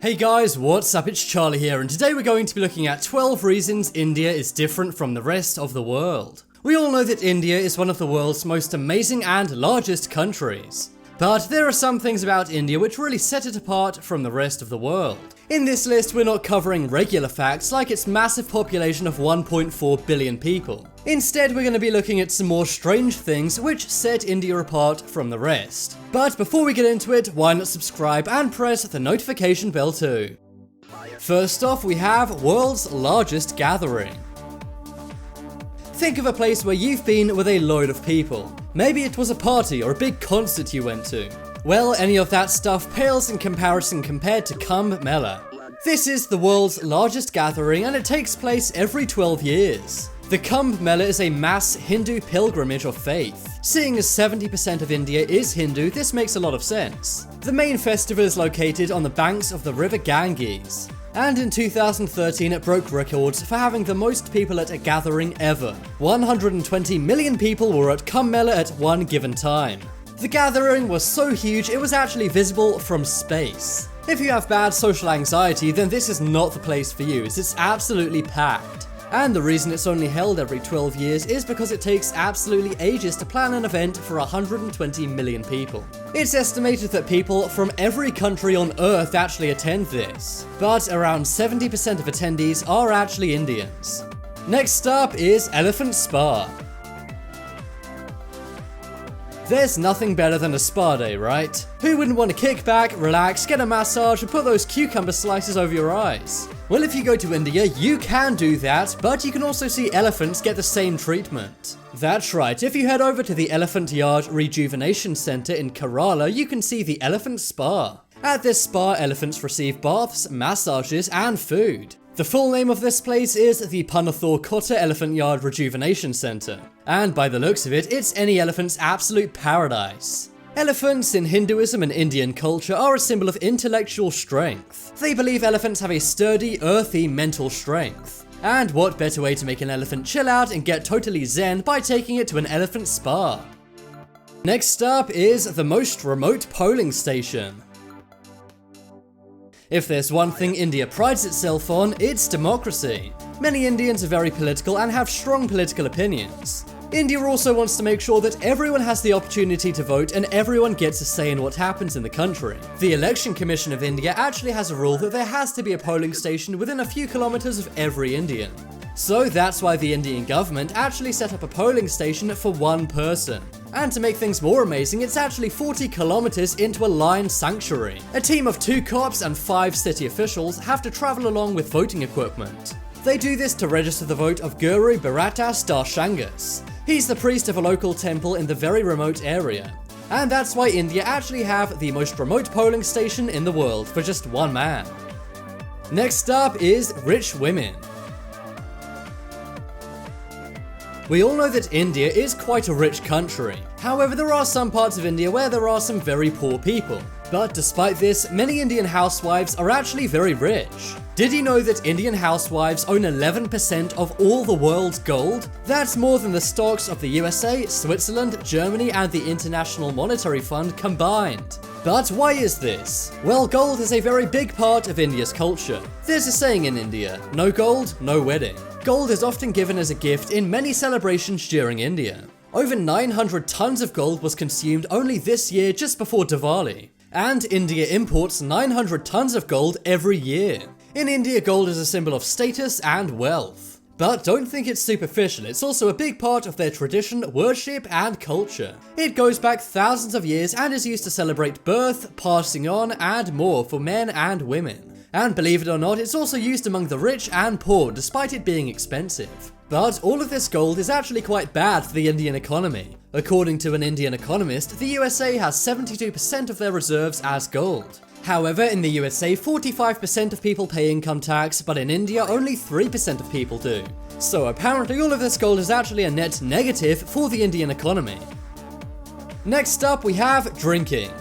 Hey guys, what's up? It's Charlie here, and today we're going to be looking at 12 reasons India is different from the rest of the world. We all know that India is one of the world's most amazing and largest countries. But there are some things about India which really set it apart from the rest of the world. In this list, we're not covering regular facts like its massive population of 1.4 billion people. Instead, we're going to be looking at some more strange things which set India apart from the rest. But before we get into it, why not subscribe and press the notification bell too? First off, we have world's largest gathering. Think of a place where you've been with a load of people. Maybe it was a party or a big concert you went to. Well, any of that stuff pales in comparison compared to Kumbh Mela. This is the world's largest gathering and it takes place every 12 years. The Kumbh Mela is a mass Hindu pilgrimage of faith. Seeing as 70% of India is Hindu, this makes a lot of sense. The main festival is located on the banks of the river Ganges. And in 2013 it broke records for having the most people at a gathering ever. 120 million people were at Kumbh Mela at one given time. The gathering was so huge it was actually visible from space. If you have bad social anxiety, then this is not the place for you, as it's absolutely packed. And the reason it's only held every 12 years is because it takes absolutely ages to plan an event for 120 million people. It's estimated that people from every country on Earth actually attend this, but around 70% of attendees are actually Indians. Next up is Elephant Spa. There's nothing better than a spa day, right? Who wouldn't want to kick back, relax, get a massage, and put those cucumber slices over your eyes? Well, if you go to India, you can do that, but you can also see elephants get the same treatment. That's right, if you head over to the Elephant Yard Rejuvenation Center in Kerala, you can see the Elephant Spa. At this spa, elephants receive baths, massages, and food. The full name of this place is the Panathur Kotta Elephant Yard Rejuvenation Center. And by the looks of it, it's any elephant's absolute paradise. Elephants in Hinduism and Indian culture are a symbol of intellectual strength. They believe elephants have a sturdy, earthy mental strength. And what better way to make an elephant chill out and get totally zen by taking it to an elephant spa? Next up is the most remote polling station. If there's one thing India prides itself on, it's democracy. Many Indians are very political and have strong political opinions. India also wants to make sure that everyone has the opportunity to vote and everyone gets a say in what happens in the country. The Election Commission of India actually has a rule that there has to be a polling station within a few kilometers of every Indian. So that's why the Indian government actually set up a polling station for one person. And to make things more amazing, it's actually 40 kilometers into a lion sanctuary. A team of 2 cops and 5 city officials have to travel along with voting equipment. They do this to register the vote of Guru Bharatas Darshangas. He's the priest of a local temple in the very remote area. And that's why India actually have the most remote polling station in the world for just one man. Next up is rich women. We all know that India is quite a rich country. However, there are some parts of India where there are some very poor people. But despite this, many Indian housewives are actually very rich. Did you know that Indian housewives own 11% of all the world's gold? That's more than the stocks of the USA, Switzerland, Germany, and the International Monetary Fund combined. But why is this? Well, gold is a very big part of India's culture. There's a saying in India, no gold, no wedding. Gold is often given as a gift in many celebrations during India. Over 900 tons of gold was consumed only this year just before Diwali. And India imports 900 tons of gold every year. In India, gold is a symbol of status and wealth. But don't think it's superficial, it's also a big part of their tradition, worship, and culture. It goes back thousands of years and is used to celebrate birth, passing on, and more for men and women. And believe it or not, it's also used among the rich and poor, despite it being expensive. But all of this gold is actually quite bad for the Indian economy. According to an Indian economist, the USA has 72% of their reserves as gold. However, in the USA, 45% of people pay income tax, but in India, only 3% of people do. So apparently all of this gold is actually a net negative for the Indian economy. Next up, we have drinking.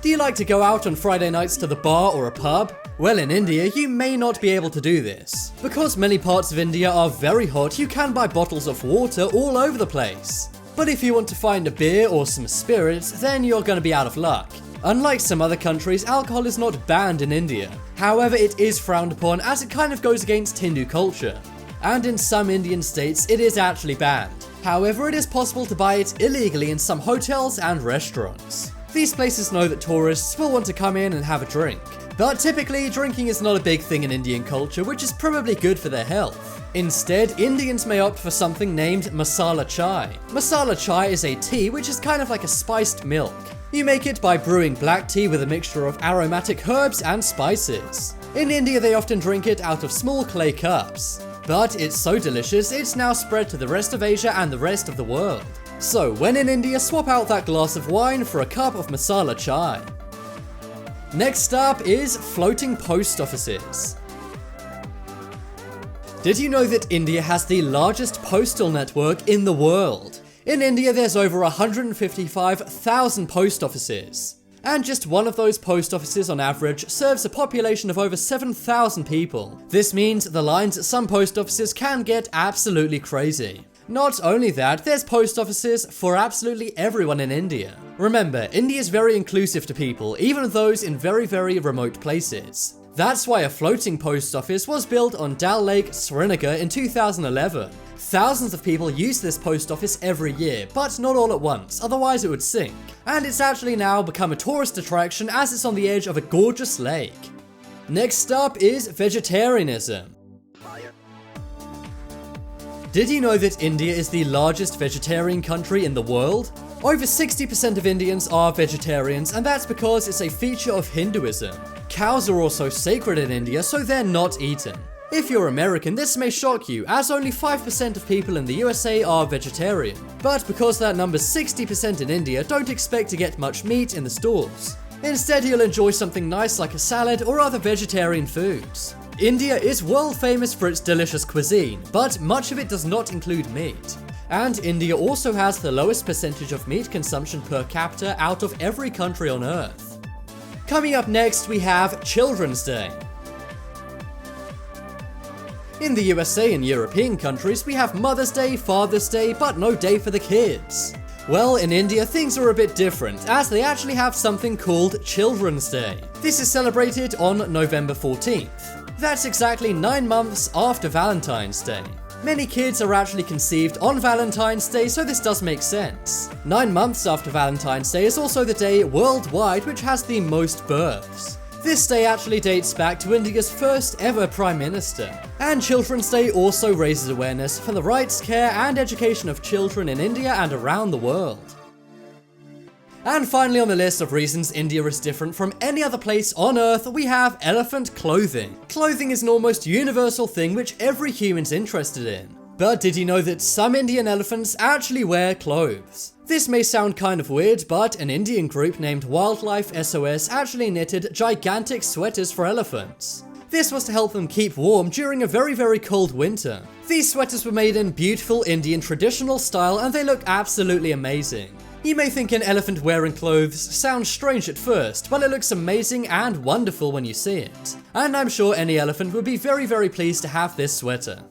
Do you like to go out on Friday nights to the bar or a pub? Well, in India, you may not be able to do this. Because many parts of India are very hot, you can buy bottles of water all over the place. But if you want to find a beer or some spirits, then you're going to be out of luck. Unlike some other countries, alcohol is not banned in India. However, it is frowned upon as it kind of goes against Hindu culture. And in some Indian states, it is actually banned. However, it is possible to buy it illegally in some hotels and restaurants. These places know that tourists will want to come in and have a drink. But typically, drinking is not a big thing in Indian culture, which is probably good for their health. Instead, Indians may opt for something named masala chai. Masala chai is a tea which is kind of like a spiced milk. You make it by brewing black tea with a mixture of aromatic herbs and spices. In India, they often drink it out of small clay cups. But it's so delicious, it's now spread to the rest of Asia and the rest of the world. So when in India, swap out that glass of wine for a cup of masala chai. Next up is floating post offices. Did you know that India has the largest postal network in the world? In India, there's over 155,000 post offices. And just one of those post offices on average serves a population of over 7,000 people. This means the lines at some post offices can get absolutely crazy. Not only that, there's post offices for absolutely everyone in India. Remember, India is very inclusive to people, even those in very, very remote places. That's why a floating post office was built on Dal Lake, Srinagar in 2011. Thousands of people use this post office every year, but not all at once, otherwise it would sink. And it's actually now become a tourist attraction as it's on the edge of a gorgeous lake. Next up is vegetarianism. Did you know that India is the largest vegetarian country in the world? Over 60% of Indians are vegetarians, and that's because it's a feature of Hinduism. Cows are also sacred in India, so they're not eaten. If you're American, this may shock you, as only 5% of people in the USA are vegetarian. But because that number's 60% in India, don't expect to get much meat in the stores. Instead, you'll enjoy something nice like a salad or other vegetarian foods. India is world famous for its delicious cuisine, but much of it does not include meat. And India also has the lowest percentage of meat consumption per capita out of every country on Earth. Coming up next, we have Children's Day. In the USA and European countries, we have Mother's Day, Father's Day, but no day for the kids. Well, in India, things are a bit different, as they actually have something called Children's Day. This is celebrated on November 14th. That's exactly 9 months after Valentine's Day. Many kids are actually conceived on Valentine's Day, so this does make sense. 9 months after Valentine's Day is also the day worldwide which has the most births. This day actually dates back to India's first ever Prime Minister. And Children's Day also raises awareness for the rights, care and education of children in India and around the world. And finally on the list of reasons India is different from any other place on Earth, we have elephant clothing. Clothing is an almost universal thing which every human's interested in. But did you know that some Indian elephants actually wear clothes? This may sound kind of weird, but an Indian group named Wildlife SOS actually knitted gigantic sweaters for elephants. This was to help them keep warm during a very, very cold winter. These sweaters were made in beautiful Indian traditional style and they look absolutely amazing. You may think an elephant wearing clothes sounds strange at first, but it looks amazing and wonderful when you see it. And I'm sure any elephant would be very, very pleased to have this sweater.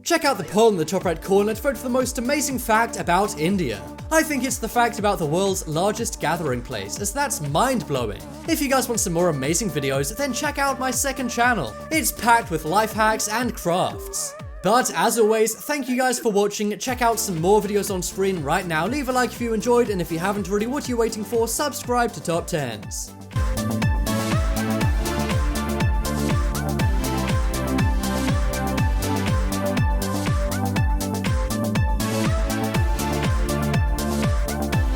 Check out the poll in the top right corner to vote for the most amazing fact about India. I think it's the fact about the world's largest gathering place, as that's mind-blowing. If you guys want some more amazing videos, then check out my second channel. It's packed with life hacks and crafts. But as always, thank you guys for watching. Check out some more videos on screen right now. Leave a like if you enjoyed, and if you haven't already, what are you waiting for? Subscribe to Top 10s.